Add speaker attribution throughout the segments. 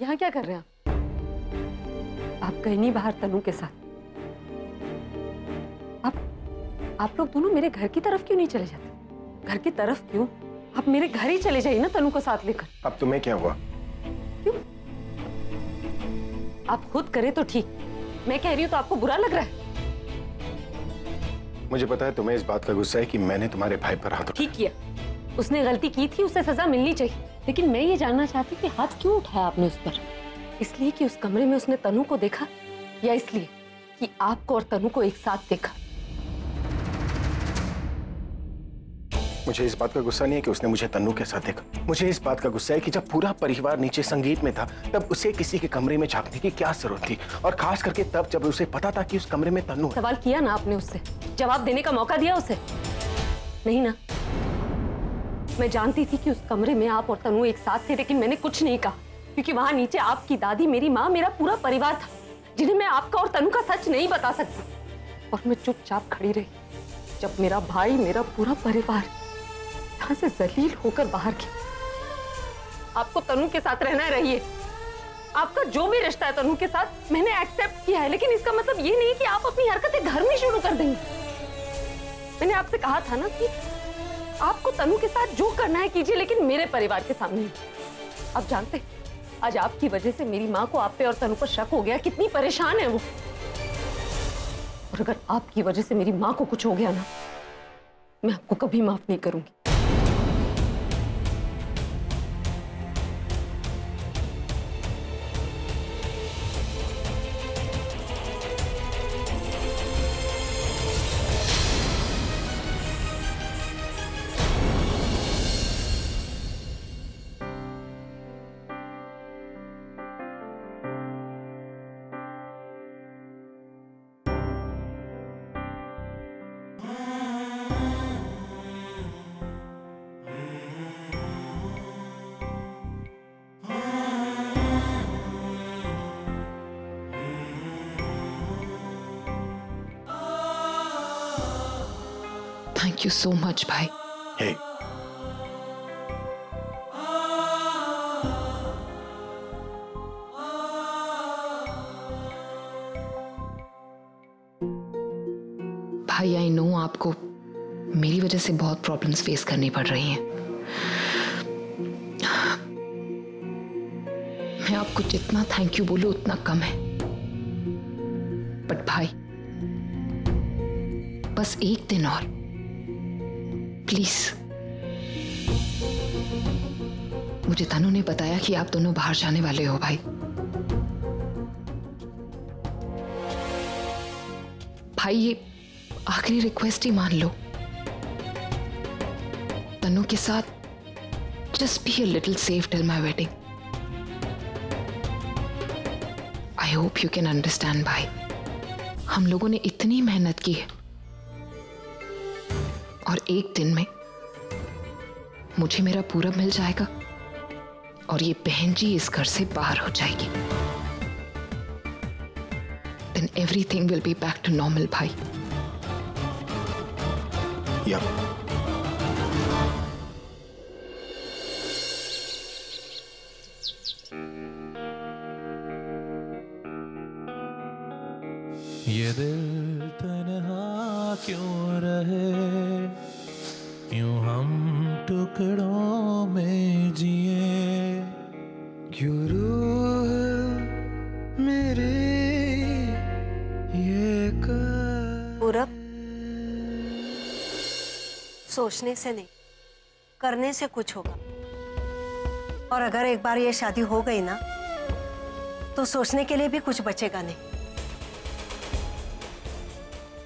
Speaker 1: यहाँ क्या कर रहे हैं आप गए नहीं बाहर तनु के साथ? आप लोग दोनों मेरे घर की तरफ क्यों नहीं चले जाते? घर की तरफ क्यों? आप मेरे घर ही चले जाइए ना तनु को साथ लेकर।
Speaker 2: अब तुम्हें क्या हुआ?
Speaker 1: क्यों? आप खुद करे तो ठीक, मैं कह रही हूँ तो आपको बुरा लग रहा है?
Speaker 2: मुझे पता है तुम्हें इस बात का गुस्सा है कि मैंने तुम्हारे भाई पर हाथ उठाया।
Speaker 1: ठीक किया, उसने गलती की थी, उसे सजा मिलनी चाहिए। लेकिन मैं ये जानना चाहती कि हाथ क्यों उठाया आपने उस पर? इसलिए कि उस कमरे में उसने तनु को देखा, या इसलिए कि आपको और तनु को एक साथ देखा?
Speaker 2: मुझे इस बात का गुस्सा नहीं है कि उसने मुझे तन्नू के साथ देखा। मुझे इस बात का गुस्सा है कि जब पूरा परिवार नीचे संगीत में था तब उसे किसी के कमरे में झांकने की क्या जरूरत थी, और खास करके तब जब उसे पता था कि उस कमरे में तन्नू है।
Speaker 1: सवाल किया ना आपने उससे, जवाब देने का मौका दिया उसे? नहीं ना। मैं जानती थी कि उस कमरे में आप और तन्नू एक साथ थे, लेकिन मैंने कुछ नहीं कहा क्योंकि वहां नीचे आपकी दादी, मेरी माँ, मेरा पूरा परिवार था जिन्हें मैं आपका और तन्नू का सच नहीं बता सकती। और मैं चुपचाप खड़ी रही जब मेरा भाई, मेरा पूरा परिवार यहाँ से जलील होकर बाहर गया। आपको तनु के साथ रहना है, रहिए। आपका जो भी रिश्ता है तनु के साथ मैंने एक्सेप्ट किया है, लेकिन इसका मतलब ये नहीं कि आप अपनी हरकतें घर में शुरू कर देंगे। मैंने आपसे कहा था ना कि आपको तनु के साथ जो करना है कीजिए, लेकिन मेरे परिवार के सामने नहीं। आप जानते हैं आज आपकी वजह से मेरी माँ को आप पे और तनु पर शक हो गया, कितनी परेशान है वो। और अगर आपकी वजह से मेरी माँ को कुछ हो गया ना, मैं आपको कभी माफ नहीं करूंगी।
Speaker 3: Thank you so much, भाई।
Speaker 2: Hey.
Speaker 3: भाई आई नो आपको मेरी वजह से बहुत प्रॉब्लम्स फेस करनी पड़ रही हैं। मैं आपको जितना थैंक यू बोलूं उतना कम है। बट भाई बस एक दिन और प्लीज। मुझे तनु ने बताया कि आप दोनों बाहर जाने वाले हो भाई। भाई ये आखिरी रिक्वेस्ट ही मान लो। तनु के साथ just be a little safe till my wedding. I hope you can understand भाई। हम लोगों ने इतनी मेहनत की है और एक दिन में मुझे मेरा पूरा मिल जाएगा और ये बहन जी इस घर से बाहर हो जाएगी। Then everything will be back to normal, भाई।
Speaker 2: Yeah.
Speaker 4: ये दिल तन्हा क्यों रहे, यूं हम टुकड़ों में जिए, क्यों रूह मेरी ये
Speaker 5: पूरब, सोचने से नहीं करने से कुछ होगा। और अगर एक बार ये शादी हो गई ना तो सोचने के लिए भी कुछ बचेगा नहीं।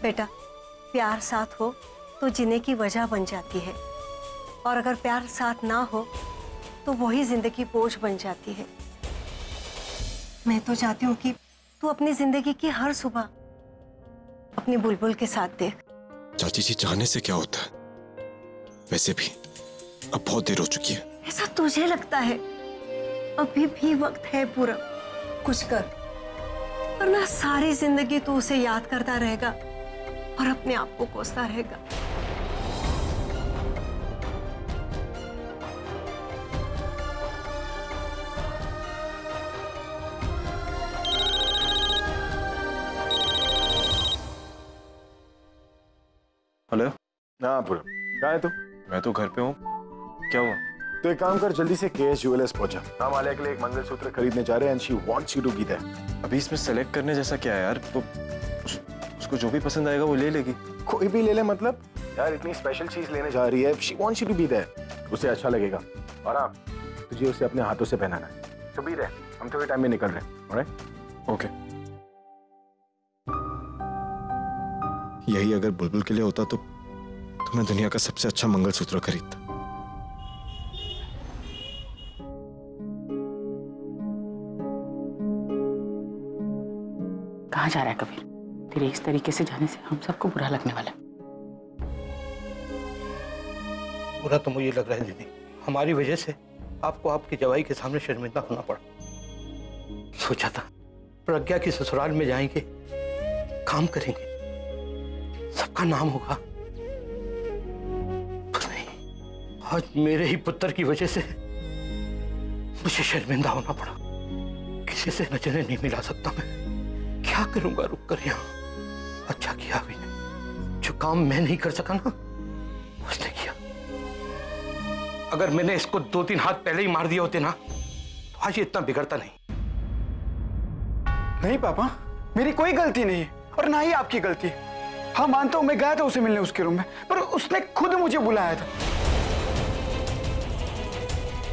Speaker 5: बेटा, प्यार साथ हो तो जीने की वजह बन जाती है, और अगर प्यार साथ ना हो तो वही जिंदगी बोझ बन जाती है। मैं तो चाहती हूँ कि तू अपनी जिंदगी की हर सुबह अपनी बुलबुल के साथ देख।
Speaker 6: चाची जी, चाहने से क्या होता है? वैसे भी अब बहुत देर हो चुकी है।
Speaker 5: ऐसा तुझे लगता है? अभी भी वक्त है पूरा, कुछ कर, वरना सारी जिंदगी तू उसे याद करता रहेगा और अपने आप को कोसता रहेगा।
Speaker 2: हाँ पूरा, कहाँ है तू?
Speaker 6: मैं तो घर पे हूँ। क्या हुआ?
Speaker 2: तो एक काम कर, जल्दी से केएस ज्वेलर्स पहुंचा। हम आलिया के लिए एक मंगलसूत्र खरीदने जा रहे हैं and she wants you to be there.
Speaker 6: अभी इसमें सेलेक्ट करने जैसा क्या है यार? तो उसको जो भी पसंद आएगा वो ले लेगी।
Speaker 2: कोई भी ले ले मतलब? यार इतनी स्पेशल चीज लेने जा रही है, she wants you to be there. उसे अच्छा लगेगा। और हाँ, तुझे उसे अपने हाथों से पहनाना है। तो बी देयर, हम थोड़े टाइम में निकल रहे हैं। ऑलराइट?
Speaker 6: ओके। यही अगर बुलबुल के लिए होता तो मैं दुनिया का सबसे अच्छा मंगलसूत्र खरीदता।
Speaker 7: कहाँ जा रहा है कबीर? तेरे इस तरीके से जाने से हम सबको बुरा लगने वाला है।
Speaker 8: बुरा तो मुझे लग रहा है दीदी, हमारी वजह से आपको आपकी जवाई के सामने शर्मिंदा होना पड़ा। सोचा था प्रज्ञा की ससुराल में जाएंगे, काम करेंगे, सबका नाम होगा, पर नहीं, आज मेरे ही पुत्र की वजह से मुझे शर्मिंदा होना पड़ा। किसी से नजरें नहीं मिला सकता मैं, क्या करूंगा रुक कर यहाँ। अच्छा किया अभी ने, जो काम मैं नहीं कर सका ना उसने किया। अगर मैंने इसको 2-3 हाथ पहले ही मार दिए होते ना तो आज ये इतना बिगड़ता नहीं।
Speaker 9: नहीं पापा, मेरी कोई गलती नहीं है और ना ही आपकी गलती है। हाँ मानता हूं, मैं गया था उसे मिलने उसके रूम में, पर उसने खुद मुझे बुलाया था।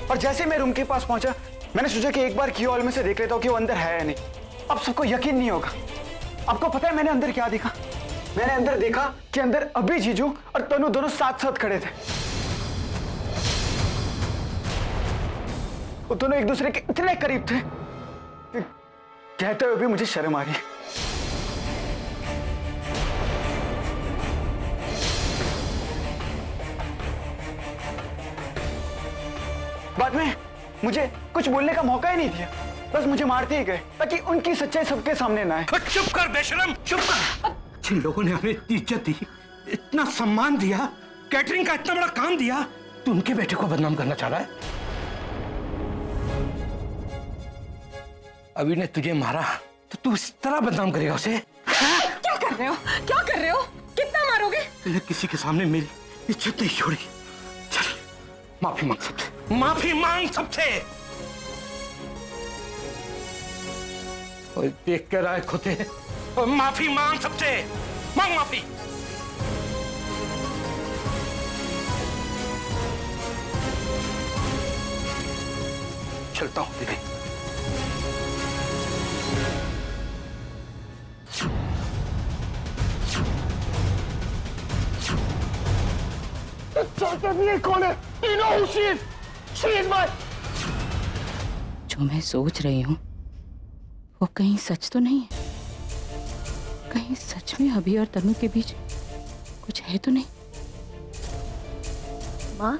Speaker 9: और जैसे मैं रूम के पास पहुंचा, मैंने सोचा कि एक बार की हॉल में से देख लेता हूं कि वो अंदर है या नहीं। अब सबको यकीन नहीं होगा। आपको पता है मैंने अंदर क्या देखा? मैंने अंदर देखा कि अंदर अभी जीजू और तनु दोनों साथ साथ खड़े थे। वो दोनों एक दूसरे के इतने करीब थे कि कहते हुए भी मुझे शर्म आ रही है। बाद में मुझे कुछ बोलने का मौका ही नहीं दिया, बस मुझे मारते ही गए ताकि उनकी सच्चाई सबके सामने ना आए।
Speaker 8: चुप कर बेशरम, चुप कर। जिन लोगों ने हमें इतनी इज्जत दी, इतना सम्मान दिया, कैटरिंग का इतना बड़ा काम दिया, तू उनके बेटे को बदनाम करना चाह रहा है? अभी ने तुझे मारा तो तू इस तरह बदनाम करेगा उसे?
Speaker 10: क्या कर रहे हो? क्या कर रहे हो? कितना मारोगे?
Speaker 8: तूने किसी के सामने मेरी इज्जत नहीं छोड़ी। चल माफी मांग सबसे, माफी मांग सबसे। और देख कर आए खुदे, और माफी मांग सबसे, मांग माफी। चलता हूं दीदी।
Speaker 9: कौन है? You know who she is. She is my...
Speaker 7: जो मैं सोच रही हूँ वो कहीं सच तो नहीं है? कहीं सच में अभी और तनु के बीच कुछ है तो नहीं?
Speaker 10: माँ,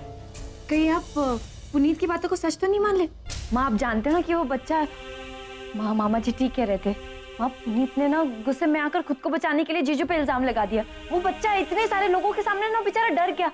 Speaker 10: कहीं आप पुनीत की बातों को सच तो नहीं मान ले? माँ, आप जानते हो ना कि वो बच्चा... माँ, मामा जी ठीक कह रहे थे। माँ, पुनीत ने ना गुस्से में आकर खुद को बचाने के लिए जीजू पे इल्जाम लगा दिया। वो बच्चा इतने सारे लोगों के सामने ना बेचारा डर गया।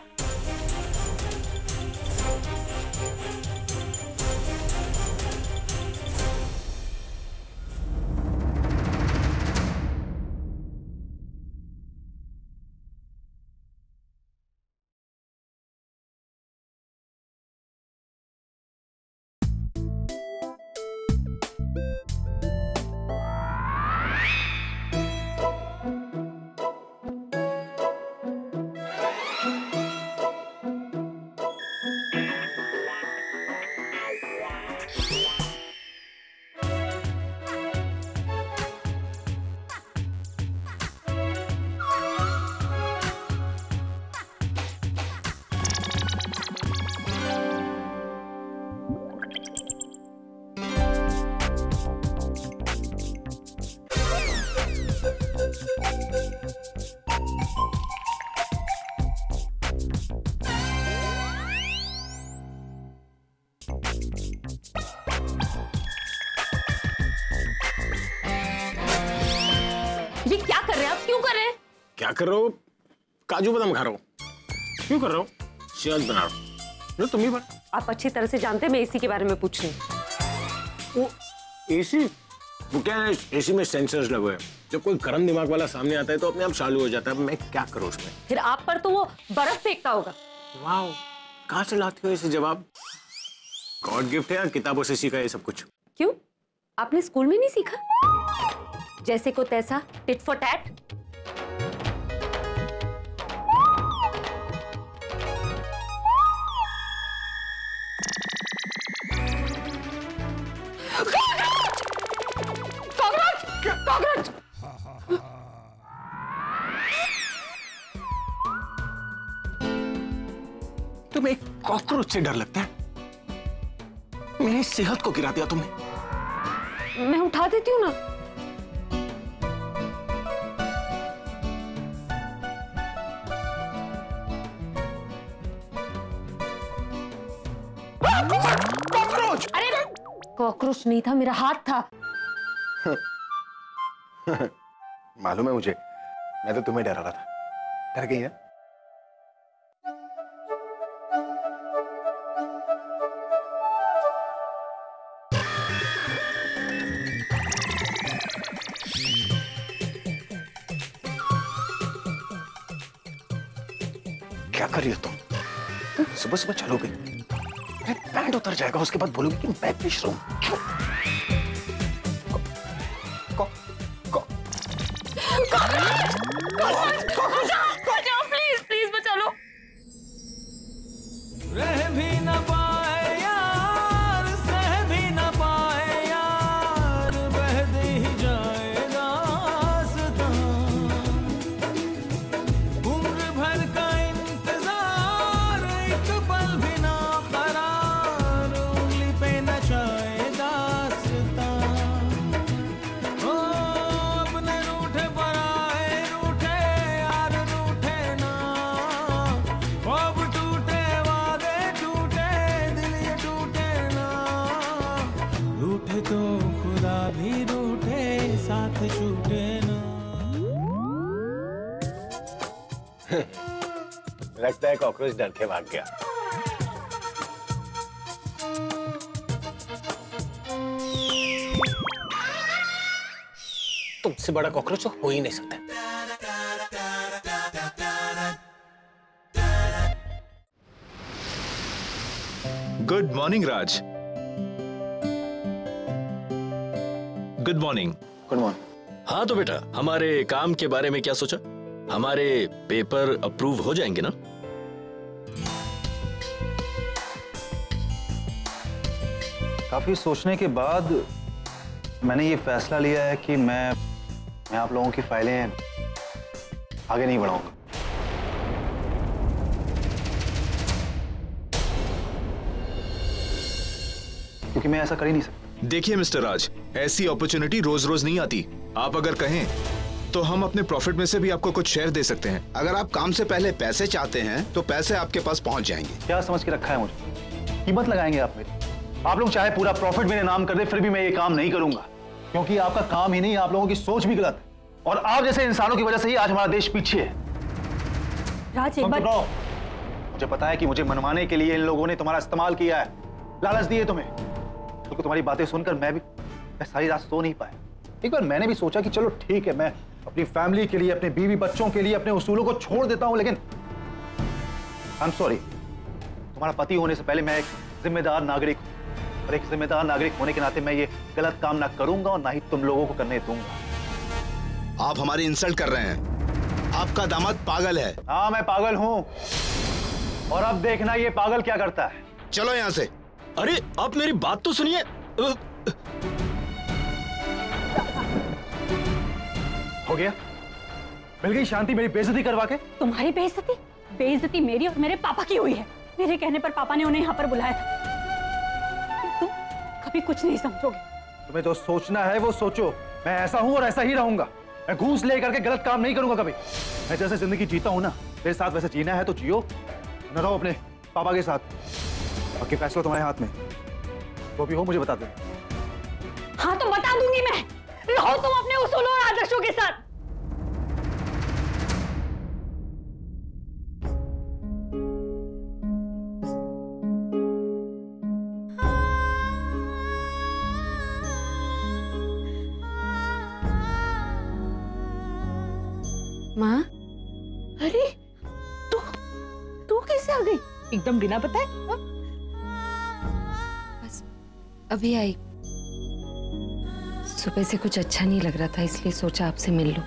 Speaker 2: क्या कर रहे हो? काजू बादाम खा रहा हूँ। क्यों कर रहा हूँ? शहद बना रहा हूँ। जो तुम ही बना।
Speaker 1: आप अच्छी तरह से जानते मैं एसी के बारे में पूछ रही हूँ।
Speaker 2: वो एसी? वो क्या है, एसी में सेंसर्स लगे हुए हैं, जब कोई गर्म दिमाग वाला सामने आता है तो अपने आप चालू हो जाता है। मैं क्या करूं उसमें?
Speaker 1: फिर आप पर तो वो बर्फ फेंकता होगा।
Speaker 2: वाह, कहाँ से लाती हो ऐसे जवाब? गॉड गिफ्ट है या किताबों से सीखा ये सब कुछ?
Speaker 1: क्यों, आपने स्कूल में नहीं सीखा? जैसे को तैसा, टिट फॉर टैट। कॉकरोच!
Speaker 2: तुम्हें एक कॉकरोच से डर लगता है? मेरी सेहत को गिरा दिया तुमने।
Speaker 1: मैं उठा देती हूँ ना।
Speaker 2: कॉकरोच!
Speaker 1: अरे कॉकरोच नहीं था, मेरा हाथ था।
Speaker 2: मालूम है मुझे, मैं तो तुम्हें डरा रहा था। डर गई है? क्या कर रही हो तुम? सुबह सुबह चलोगे? अरे पैंट उतर जाएगा, उसके बाद बोलोगे कि मैं पिश रहा हूं।
Speaker 1: प्लीज बचा लो।
Speaker 4: रह भी न पाए यार, सह भी न पाए यार, बह दे ही जाएगा रास्ता। उम्र भर का इंतजार, एक पल भी ना करार, उंगली पे नचाए दास्तां। ओ अपने रूठे पराए रूठे यार रूठे ना, अब टूटे वादे टूटे, दिल ये टूटे ना। रूठे तो खुदा भी रूठे, साथ छूटे ना।
Speaker 2: लगता है कॉकरोच डर के भाग गया। तुमसे बड़ा कॉकरोच हो ही नहीं सकता।
Speaker 11: Good morning Raj. Good morning.
Speaker 2: Good morning.
Speaker 12: हाँ तो बेटा, हमारे काम के बारे में क्या सोचा? हमारे पेपर अप्रूव हो जाएंगे ना?
Speaker 9: काफी सोचने के बाद मैंने ये फैसला लिया है कि मैं आप लोगों की फाइलें आगे नहीं बढ़ाऊंगा। क्योंकि मैं ऐसा कर ही नहीं सकता।
Speaker 11: देखिए मिस्टर राज, ऐसी अपॉर्चुनिटी रोज रोज नहीं आती। आप अगर कहें तो हम अपने प्रॉफिट में से भी आपको कुछ शेयर दे सकते हैं।
Speaker 13: अगर आप काम से पहले पैसे चाहते हैं तो पैसे आपके पास पहुंच जाएंगे।
Speaker 9: क्या समझ के रखा है मुझे? कीमत लगाएंगे आप मेरी? आप लोग चाहे पूरा प्रॉफिट मेरे नाम कर दे, फिर भी मैं ये काम नहीं करूंगा, क्योंकि आपका काम ही नहीं, आप लोगों की सोच भी गलत है। और आप जैसे इंसानों की वजह से ही आज हमारा देश पीछे है।
Speaker 10: राज एक बार
Speaker 9: मुझे पता है कि मुझे मनवाने के लिए इन लोगों ने तुम्हारा इस्तेमाल किया है, लालच दिए तुम्हें। क्योंकि तुम्हारी बातें सुनकर मैं सारी रात सो नहीं पाया। एक बार मैंने भी सोचा कि चलो ठीक है, मैं अपनी फैमिली के लिए, अपने बीवी बच्चों के लिए अपने उसूलों को छोड़ देता हूं, लेकिन आई एम सॉरी, तुम्हारा पति होने से पहले मैं एक जिम्मेदार नागरिक हूं, और एक जिम्मेदार नागरिक होने के नाते मैं ये गलत काम ना करूंगा और ना ही तुम लोगों को करने दूंगा।
Speaker 13: आप हमारी इंसल्ट कर रहे हैं। आपका दामाद पागल है।
Speaker 9: हाँ मैं पागल हूं, और अब देखना ये पागल क्या करता है।
Speaker 13: चलो यहां से।
Speaker 12: अरे आप मेरी बात तो सुनिए।
Speaker 9: हो गया, मिल गई शांति मेरी बेइज्जती करवा के।
Speaker 10: तुम्हारी बेइज्जती? बेइज्जती मेरी और मेरे पापा की हुई है। मेरे कहने पर पापा ने उन्हें यहाँ पर बुलाया था। तुम कभी कुछ नहीं समझोगे।
Speaker 9: तुम्हें जो सोचना है वो सोचो। मैं ऐसा हूं और ऐसा ही रहूंगा। मैं घूस लेकर के गलत काम नहीं करूंगा कभी। मैं जैसे जिंदगी जीता हूं ना, मेरे साथ वैसे जीना है तो जियो, न रहो अपने पापा के साथ। बाकी फैसला तुम्हारे हाथ में, वो भी हो मुझे बता दो।
Speaker 10: हाँ तो बता दूंगी मैं। रहो तुम अपने उसूलों और आदर्शों के साथ।
Speaker 1: माँ,
Speaker 7: अरे तू कैसे आ गई एकदम बिना बताए?
Speaker 1: बस अभी आई। सुबह से कुछ अच्छा नहीं लग रहा था, इसलिए सोचा आपसे मिल लूं।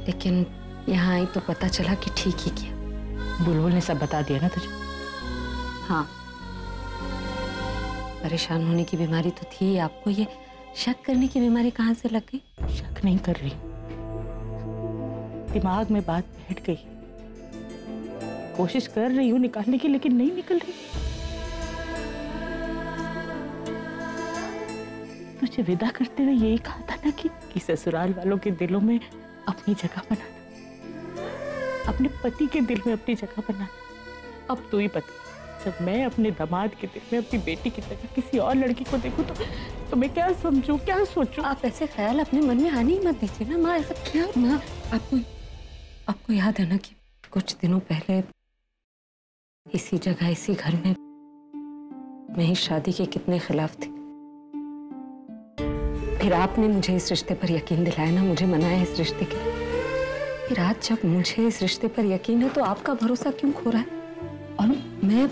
Speaker 1: लेकिन यहाँ आई तो पता चला कि ठीक ही किया।
Speaker 7: बुलबुल ने सब बता दिया ना तुझे?
Speaker 1: हाँ, परेशान होने की बीमारी तो थी। आपको ये शक करने की बीमारी कहाँ से लग गई?
Speaker 7: शक नहीं कर रही, दिमाग में बात बैठ गई। कोशिश कर रही हूँ निकालने की, लेकिन नहीं निकल रही। तुझे विदा करते हुए यही कहा था ना कि ससुराल वालों के दिलों में अपनी जगह बनाना, अपने पति के दिल में अपनी जगह बनाना। अब तू ही बता, जब मैं अपने दामाद के दिल में अपनी बेटी की तरह किसी और लड़की को देखूं तो मैं क्या समझूं, क्या सोचूं?
Speaker 1: आप ऐसे ख्याल अपने मन में आने ही मत दीजिए ना माँ। ऐसा क्या? माँ, आपको याद है ना कि कुछ दिनों पहले इसी जगह, इसी घर में मैं इस शादी के कितने खिलाफ थी। फिर आपने मुझे इस रिश्ते पर यकीन दिलाया ना, मुझे मनाया इस रिश्ते के लिए। फिर आज जब मुझे इस रिश्ते पर यकीन है तो आपका भरोसा क्यों खो रहा है? और मैं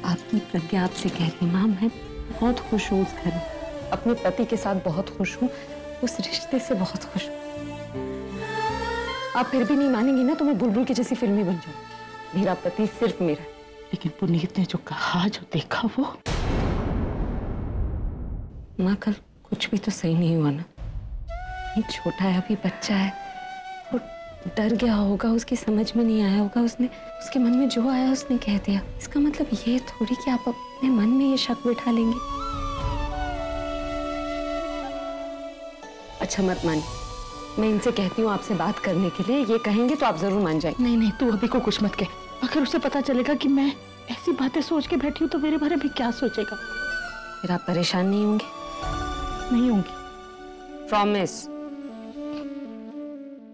Speaker 1: आपकी प्रज्ञा आपसे कह रही हूँ माँ, मैं बहुत खुश हूँ उस घर में, अपने पति के साथ बहुत खुश हूँ, उस रिश्ते से बहुत खुश हूँ। आप फिर भी नहीं मानेंगी ना तो मैं बुलबुल की जैसी फिल्मी बन जाऊँ। मेरा पति सिर्फ मेरा।
Speaker 7: लेकिन पुनीत ने जो कहा, जो देखा वो।
Speaker 1: माँ, कल कुछ भी तो सही नहीं हुआ ना। ये छोटा है, अभी बच्चा है, वो डर गया होगा, उसकी समझ में नहीं आया होगा, उसके मन में जो आया उसने कह दिया। इसका मतलब ये थोड़ी कि आप अपने मन में ये शक बिठा लेंगे। अच्छा मत मानिए, मैं इनसे कहती हूँ आपसे बात करने के लिए, ये कहेंगे तो आप जरूर मान जाएंगे।
Speaker 7: नहीं, तू अभी को कुछ मत कह। अगर उसे पता चलेगा कि मैं ऐसी बातें सोच के बैठी हूँ तो मेरे बारे में क्या सोचेगा?
Speaker 1: फिर आप परेशान नहीं होंगे?
Speaker 7: नहीं होंगी।
Speaker 1: प्रॉमिस?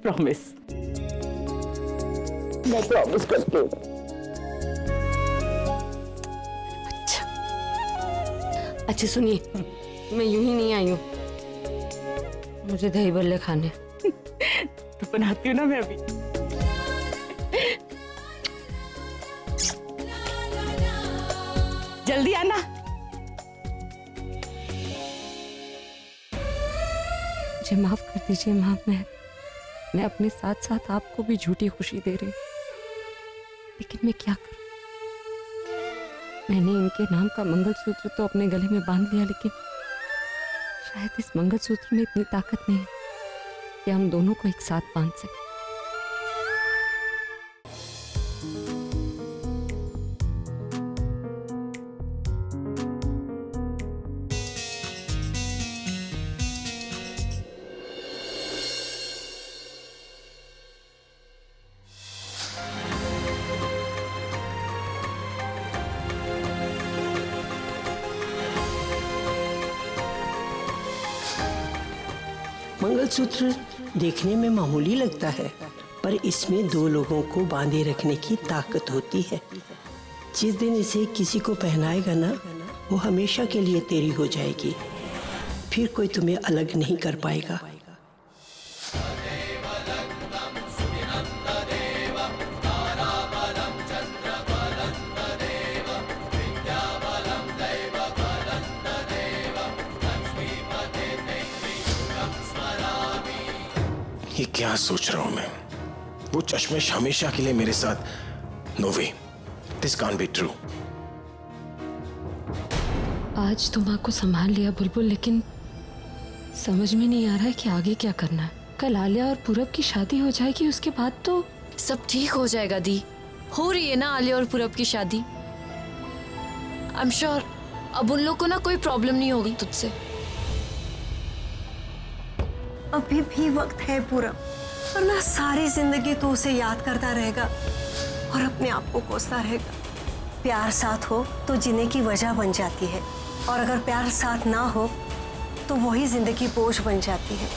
Speaker 7: प्रॉमिस। मैं प्रॉमिस करती हूँ।
Speaker 1: अच्छा सुनिए, मैं यूं ही नहीं आई हूँ, मुझे दही बल्ले खाने।
Speaker 7: तो बनाती हूँ ना मैं अभी। जल्दी आना।
Speaker 1: मुझे माफ कर दीजिए माँ, मैं अपने साथ साथ आपको भी झूठी खुशी दे रही, लेकिन मैं क्या करूं? मैंने इनके नाम का मंगलसूत्र तो अपने गले में बांध लिया, लेकिन शायद इस मंगलसूत्र में इतनी ताकत नहीं है कि हम दोनों को एक साथ बांध सकें।
Speaker 14: मंगलसूत्र देखने में मामूली लगता है, पर इसमें दो लोगों को बांधे रखने की ताकत होती है। जिस दिन इसे किसी को पहनाएगा ना, वो हमेशा के लिए तेरी हो जाएगी, फिर कोई तुम्हें अलग नहीं कर पाएगा।
Speaker 2: ये क्या सोच रहा हूं मैं? वो चश्मिश हमेशा के लिए मेरे साथ? No way, this can't be true.
Speaker 1: आज तो माँ को संभाल लिया बुलबुल, लेकिन समझ में नहीं आ रहा है कि आगे क्या करना है। कल आलिया और पूरब की शादी हो जाएगी, उसके बाद तो
Speaker 10: सब ठीक हो जाएगा दी। हो रही है ना आलिया और पूरब की शादी। आई एम श्योर अब उन लोग को ना कोई प्रॉब्लम नहीं होगी तुझसे।
Speaker 5: अभी भी वक्त है पूरब, वरना सारी जिंदगी तो उसे याद करता रहेगा और अपने आप को कोसता रहेगा। प्यार साथ हो तो जीने की वजह बन जाती है, और अगर प्यार साथ ना हो तो वही जिंदगी बोझ बन जाती है।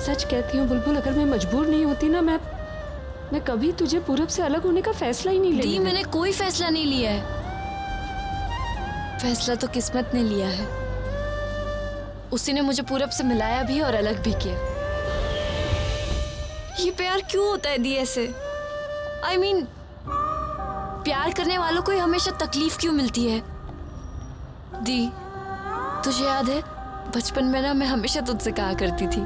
Speaker 1: सच कहती हूँ बुलबुल, अगर मैं मजबूर नहीं होती ना, मैं कभी तुझे पूरब से अलग होने का फैसला ही नहीं
Speaker 10: दी, मैंने कोई फैसला नहीं लिया है। फैसला तो किस्मत ने लिया है। उसी ने मुझे पूरब से मिलाया भी और अलग भी किया। ये प्यार क्यों होता है दी ऐसे? I mean, प्यार करने वालों को ही हमेशा तकलीफ क्यों मिलती है? दी, तुझे याद है बचपन में ना मैं हमेशा तुझसे कहा करती थी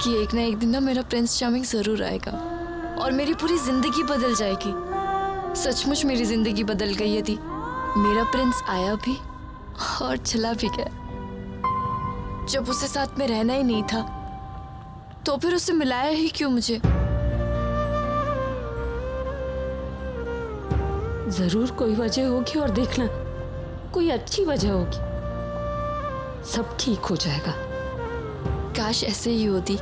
Speaker 10: कि एक ना एक दिन ना मेरा प्रिंस चार्मिंग जरूर आएगा और मेरी पूरी जिंदगी बदल जाएगी। सचमुच मेरी जिंदगी बदल गई है दी। मेरा प्रिंस आया भी और चला भी गया। जब उसे साथ में रहना ही नहीं था तो फिर उसे मिलाया ही क्यों मुझे?
Speaker 1: जरूर कोई वजह होगी और देखना कोई अच्छी वजह होगी, सब ठीक हो जाएगा।
Speaker 10: काश ऐसे ही होती।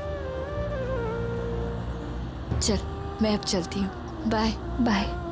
Speaker 10: चल मैं अब चलती हूँ। Bye
Speaker 1: bye.